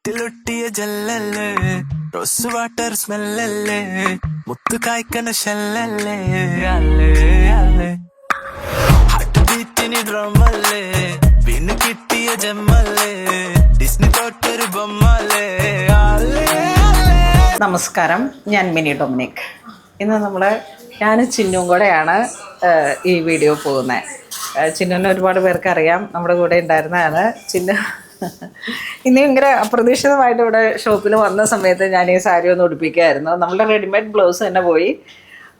മുത്തിലൊട്ടിയ ജല്ലല്ലേ rose water സ്മെല്ലല്ലേ മുത്തു കായ്ക്കണ ഷെല്ലല്ലേ അല്ലേ അല്ലേ heart ബീറ്റിന് ഡ്രമല്ലേ വീണ് കിട്ടിയ ജമ്മല്ലേ ഡിസ്നി തൊട്ടൊരു ബൊമ്മല്ലേ അല്ലേ അല്ലേ. നമസ്കാരം, ഞാൻ മിനി ഡൊമിനിക്. ഇന്ന് ഞാൻ ചിന്നും കൂടെയാണ് ഈ വീഡിയോ പോകുന്നത്. ചിന്നുവിനെ ഒരുപാട് പേർക്ക് അറിയാം, നമ്മുടെ കൂടെ ഉണ്ടായിരുന്നതാണ് ചിന്നു. ഇനി ഇങ്ങനെ അപ്രതീക്ഷിതമായിട്ട് ഇവിടെ ഷോപ്പിൽ വന്ന സമയത്ത് ഞാൻ ഈ സാരി ഒന്ന് ഉടുപ്പിക്കുകയായിരുന്നു. നമ്മളുടെ റെഡിമെയ്ഡ് ബ്ലൗസ് തന്നെ പോയി.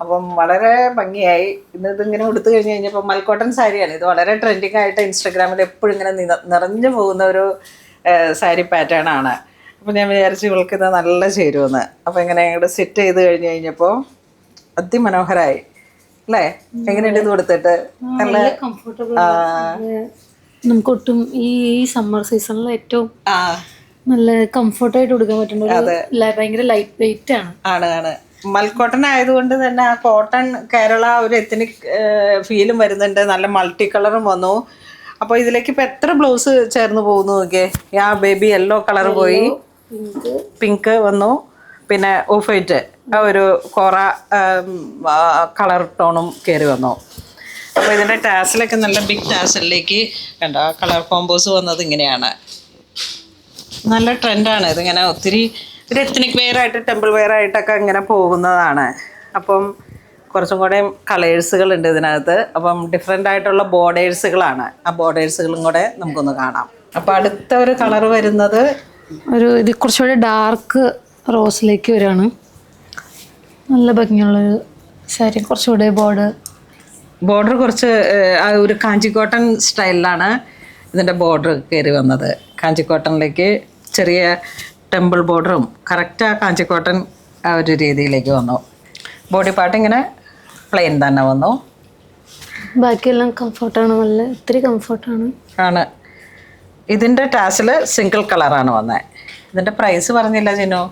അപ്പം വളരെ ഭംഗിയായി. ഇതിങ്ങനെ ഉടുത്തു കഴിഞ്ഞ് കഴിഞ്ഞപ്പോൾ മൽക്കോട്ടൺ സാരിയാണ്. ഇത് വളരെ ട്രെൻഡിങ് ആയിട്ട് ഇൻസ്റ്റാഗ്രാമിൽ എപ്പോഴും ഇങ്ങനെ നിറഞ്ഞു പോകുന്ന ഒരു സാരി പാറ്റേൺ ആണ്. അപ്പോൾ ഞാൻ വിചാരിച്ചു ഇവൾക്ക് ഇത് നല്ല ചേരുമെന്ന്. അപ്പോൾ ഇങ്ങനെ ഞങ്ങളുടെ സെറ്റ് ചെയ്ത് കഴിഞ്ഞപ്പോൾ അതിമനോഹരമായി അല്ലേ? എങ്ങനെയുണ്ട് ഇത് കൊടുത്തിട്ട്? നല്ല കംഫർട്ടബിൾ, നമുക്ക് ഒട്ടും ഈ സമ്മർ സീസണിൽ ഏറ്റവും നല്ല കംഫർട്ടായിട്ട് കൊടുക്കാൻ പറ്റുന്ന ഭയങ്കര ലൈറ്റ് വെയിറ്റ് ആണ്. മൽക്കോട്ടൺ ആയതുകൊണ്ട് തന്നെ ആ കോട്ടൺ കേരള ഒരു എത്തനിക് ഫീലും വരുന്നുണ്ട്. നല്ല മൾട്ടി കളറും വന്നു. അപ്പോൾ ഇതിലേക്ക് ഇപ്പം എത്ര ബ്ലൗസ് ചേർന്ന് പോകുന്നു നോക്കിയേ. ആ ബേബി യെല്ലോ കളർ പോയി, പിങ്ക് വന്നു, പിന്നെ ഓഫ് വൈറ്റ് ഒരു കോറ കളർ ടോണും കയറി വന്നു. അപ്പോൾ ഇതിൻ്റെ ടാസിലൊക്കെ നല്ല ബിഗ് ടാസിലേക്ക് കണ്ടോ കളർ കോമ്പോസ് വന്നത് ഇങ്ങനെയാണ്. നല്ല ട്രെൻഡാണ് ഇതിങ്ങനെ. ഒത്തിരി ഒരു എത്നിക് വെയർ ആയിട്ട് ടെമ്പിൾ വെയർ ആയിട്ടൊക്കെ ഇങ്ങനെ പോകുന്നതാണ്. അപ്പം കുറച്ചും കൂടെ കളേഴ്സുകളുണ്ട് ഇതിനകത്ത്. അപ്പം ഡിഫറെൻ്റ് ആയിട്ടുള്ള ബോർഡേഴ്സുകളാണ്. ആ ബോർഡേഴ്സുകളും കൂടെ നമുക്കൊന്ന് കാണാം. അപ്പോൾ അടുത്ത ഒരു കളർ വരുന്നത് ഇത് കുറച്ചുകൂടെ ഡാർക്ക് റോസിലേക്ക് വരികയാണ്. നല്ല ഭംഗിയുള്ളൊരു സാരി. കുറച്ചുകൂടെ ബോർഡർ കുറച്ച് ഒരു കാഞ്ചിക്കോട്ടൺ സ്റ്റൈലിലാണ് ഇതിൻ്റെ ബോർഡർ കയറി വന്നത്. കാഞ്ചിക്കോട്ടണിലേക്ക് ചെറിയ ടെമ്പിൾ ബോർഡറും കറക്റ്റ് ആ കാഞ്ചിക്കോട്ടൺ ആ ഒരു രീതിയിലേക്ക് വന്നു. ബോഡി പാർട്ട് ഇങ്ങനെ പ്ലെയിൻ തന്നെ വന്നു. ബാക്കിയെല്ലാം കംഫർട്ടാണ്, നല്ല ഒത്തിരി കംഫർട്ടാണ്. ഇതിൻ്റെ ടാസിൽ സിംഗിൾ കളറാണ് വന്നത്. ഇതിൻ്റെ പ്രൈസ് പറഞ്ഞില്ല ചിന്നു?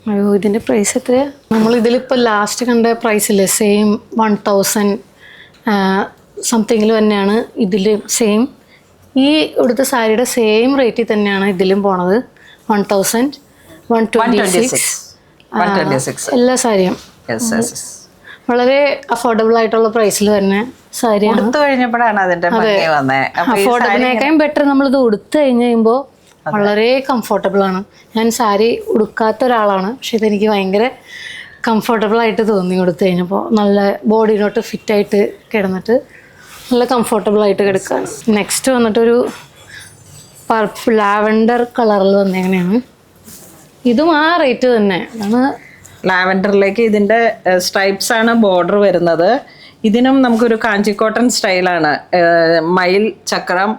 അയ്യോ, ഇതിൻ്റെ പ്രൈസ് എത്രയാ? നമ്മൾ ഇതിലിപ്പോൾ ലാസ്റ്റ് കണ്ട പ്രൈസില്ലേ, സെയിം 1000 സംതിങ്ങിൽ തന്നെയാണ് ഇതിൽ സെയിം. ഈ ഇവിടുത്തെ സാരിയുടെ സെയിം റേറ്റിൽ തന്നെയാണ് ഇതിലും പോണത്. 1126 എല്ലാ സാരിയും വളരെ അഫോർഡബിൾ ആയിട്ടുള്ള പ്രൈസിൽ തന്നെ സാരിയാണ്. അഫോർഡബിളിനേക്കാളും ബെറ്റർ നമ്മളിത് ഉടുത്ത് കഴിഞ്ഞ് കഴിയുമ്പോൾ വളരെ കംഫർട്ടബിൾ ആണ്. ഞാൻ സാരി ഉടുക്കാത്ത ഒരാളാണ്, പക്ഷെ ഇതെനിക്ക് ഭയങ്കര കംഫർട്ടബിൾ ആയിട്ട് തോന്നി ഉടുത്ത് കഴിഞ്ഞപ്പോൾ. നല്ല ബോഡിയിലോട്ട് ഫിറ്റായിട്ട് കിടന്നിട്ട് നല്ല കംഫർട്ടബിൾ ആയിട്ട് കിടക്കുകയാണ്. നെക്സ്റ്റ് വന്നിട്ടൊരു പർപ്പിൾ ലാവൻഡർ കളറിൽ വന്നെങ്ങനെയാണ്. ഇതും ആ റേറ്റ് തന്നെ ആണ്. ലാവൻഡറിലേക്ക് ഇതിൻ്റെ സ്ട്രൈപ്സ് ആണ് ബോർഡർ വരുന്നത്. ഇതിനും നമുക്കൊരു കാഞ്ചിക്കോട്ടൺ സ്റ്റൈലാണ്. മയിൽ ചക്രം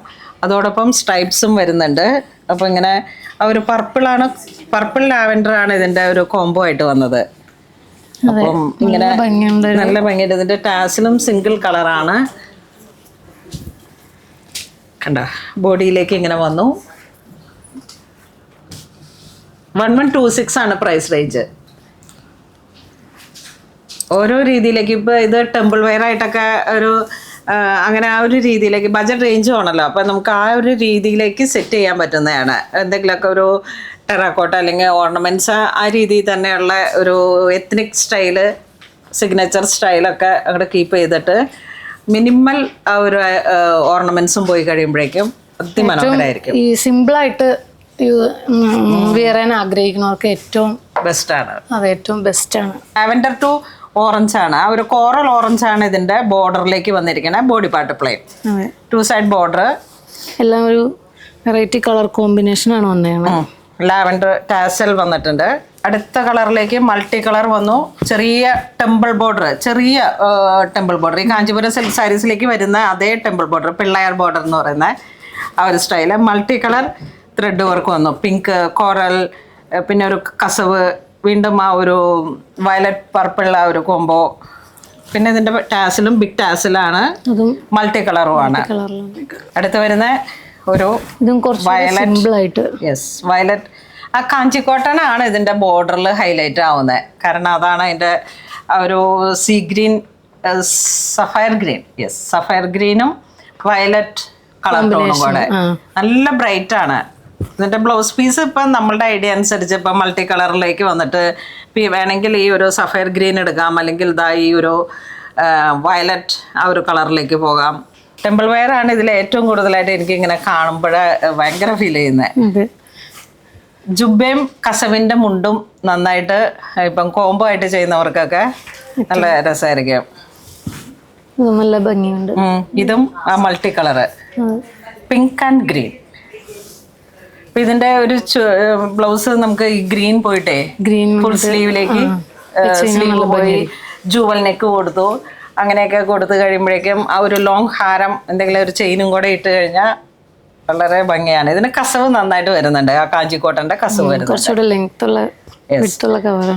അതോടൊപ്പം സ്ട്രൈപ്സും വരുന്നുണ്ട്. അപ്പോൾ ഇങ്ങനെ ആ ഒരു പർപ്പിൾ ലാവൻഡർ ആണ് ഇതിൻ്റെ ഒരു കോംബോ ആയിട്ട് വന്നത്. അപ്പം ഇങ്ങനെ നല്ല ഭംഗിയുണ്ട്. ഇതിൻ്റെ ടാസിലും സിംഗിൾ കളറാണ്. കണ്ട ബോഡിയിലേക്ക് ഇങ്ങനെ വന്നു. 1126 ആണ് പ്രൈസ് റേഞ്ച്. ഓരോ രീതിയിലേക്ക് ഇപ്പോൾ ഇത് ടെമ്പിൾ വെയർ ആയിട്ടൊക്കെ ഒരു അങ്ങനെ ആ ഒരു രീതിയിലേക്ക് ബജറ്റ് റേഞ്ചും ആണല്ലോ. അപ്പം നമുക്ക് ആ ഒരു രീതിയിലേക്ക് സെറ്റ് ചെയ്യാൻ പറ്റുന്നതാണ്. എന്തെങ്കിലുമൊക്കെ ഒരു ടെറാക്കോട്ട അല്ലെങ്കിൽ ഓർണമെൻറ്റ്സ് ആ രീതിയിൽ തന്നെയുള്ള ഒരു എത്നിക് സ്റ്റൈല് സിഗ്നേച്ചർ സ്റ്റൈലൊക്കെ അങ്ങോട്ട് കീപ്പ് ചെയ്തിട്ട് മിനിമൽ ആ ഒരു ഓർണമെൻറ്റ്സും പോയി കഴിയുമ്പോഴേക്കും അതിമനോഹരമായിരിക്കും. ഈ സിമ്പിളായിട്ട് വെയർ ചെയ്യാൻ ആഗ്രഹിക്കുന്നവർക്ക് ഏറ്റവും ബെസ്റ്റാണ്. അതെ, ഏറ്റവും ബെസ്റ്റാണ്. ലാവൻഡർ ടു ഓറഞ്ച് ആണ്. ആ ഒരു കോറൽ ഓറഞ്ച് ആണ് ഇതിൻ്റെ ബോർഡറിലേക്ക് വന്നിരിക്കുന്നത്. Body part plain, 2 side border എല്ലാം ഒരു വെറൈറ്റി കളർ കോമ്പിനേഷൻ ആണ് വന്നത്. ലാവൻഡർ ടാസൽ വന്നിട്ടുണ്ട്. അടുത്ത കളറിലേക്ക് മൾട്ടി കളർ വന്നു. ചെറിയ ടെമ്പിൾ ബോർഡർ, ഈ കാഞ്ചീപുരം സിൽക്ക് സാരീസിലേക്ക് വരുന്ന അതേ ടെമ്പിൾ ബോർഡർ, പിള്ളയർ ബോർഡർ എന്ന് പറയുന്ന ആ ഒരു style. Multi colour thread work വന്നു. പിങ്ക്, കോറൽ, പിന്നെ ഒരു കസവ്, വീണ്ടും ആ ഒരു വയലറ്റ് പർപ്പിൾ ആ ഒരു കോംബോ. പിന്നെ ഇതിൻ്റെ ടാസിലും ബിഗ് ടാസിലാണ്, മൾട്ടി കളറുമാണ്. അടുത്ത് വരുന്ന ഒരു വയലറ്റ്, വയലറ്റ് ആ കാഞ്ചിക്കോട്ടൺ ആണ് ഇതിൻ്റെ ബോർഡറിൽ ഹൈലൈറ്റ് ആവുന്നത്. കാരണം അതാണ് അതിൻ്റെ ഒരു സീ ഗ്രീൻ, സഫയർ ഗ്രീനും വയലറ്റ് കളർ ടോണും കൂടെ നല്ല ബ്രൈറ്റ് ആണ്. ഇതിന്റെ ബ്ലൗസ് പീസ് ഇപ്പം നമ്മളുടെ ഐഡിയ അനുസരിച്ച് ഇപ്പം മൾട്ടി കളറിലേക്ക് വന്നിട്ട് വേണമെങ്കിൽ ഈ ഒരു സഫയർ ഗ്രീൻ എടുക്കാം, അല്ലെങ്കിൽ ഇതാ ഈ ഒരു വയലറ്റ് ആ ഒരു കളറിലേക്ക് പോകാം. ടെമ്പിൾ വെയർ ആണ് ഇതിൽ ഏറ്റവും കൂടുതലായിട്ട് എനിക്ക് ഇങ്ങനെ കാണുമ്പോൾ ഭയങ്കര ഫീൽ ചെയ്യുന്നത്. ജുബയും കസവിന്റെ മുണ്ടും നന്നായിട്ട് ഇപ്പം കോംബോ ആയിട്ട് ചെയ്യുന്നവർക്കൊക്കെ നല്ല രസമായിരിക്കും. നല്ല ഭംഗിയുണ്ട്. ഇതും ആ multi colour pink and green. അപ്പൊ ഇതിന്റെ ഒരു ബ്ലൗസ് നമുക്ക് ഈ ഗ്രീൻ പോയിട്ടേ ഫുൾ സ്ലീവിലേക്ക് സ്ലീവ് പോയി ജൂവൽ നെക്ക് കൊടുത്തു. അങ്ങനെയൊക്കെ കൊടുത്തു കഴിയുമ്പോഴേക്കും ആ ഒരു ലോങ് ഹാരം എന്തെങ്കിലും ഒരു ചെയിനും കൂടെ ഇട്ട് കഴിഞ്ഞാൽ വളരെ ഭംഗിയാണ്. ഇതിന് കസവ് നന്നായിട്ട് വരുന്നുണ്ട്. ആ കാഞ്ചിക്കോട്ടന്റെ കസവ് വരുന്നുണ്ട്. കുറച്ചുകൂടെ ലെങ്ത് ഉള്ള കവറാണ്.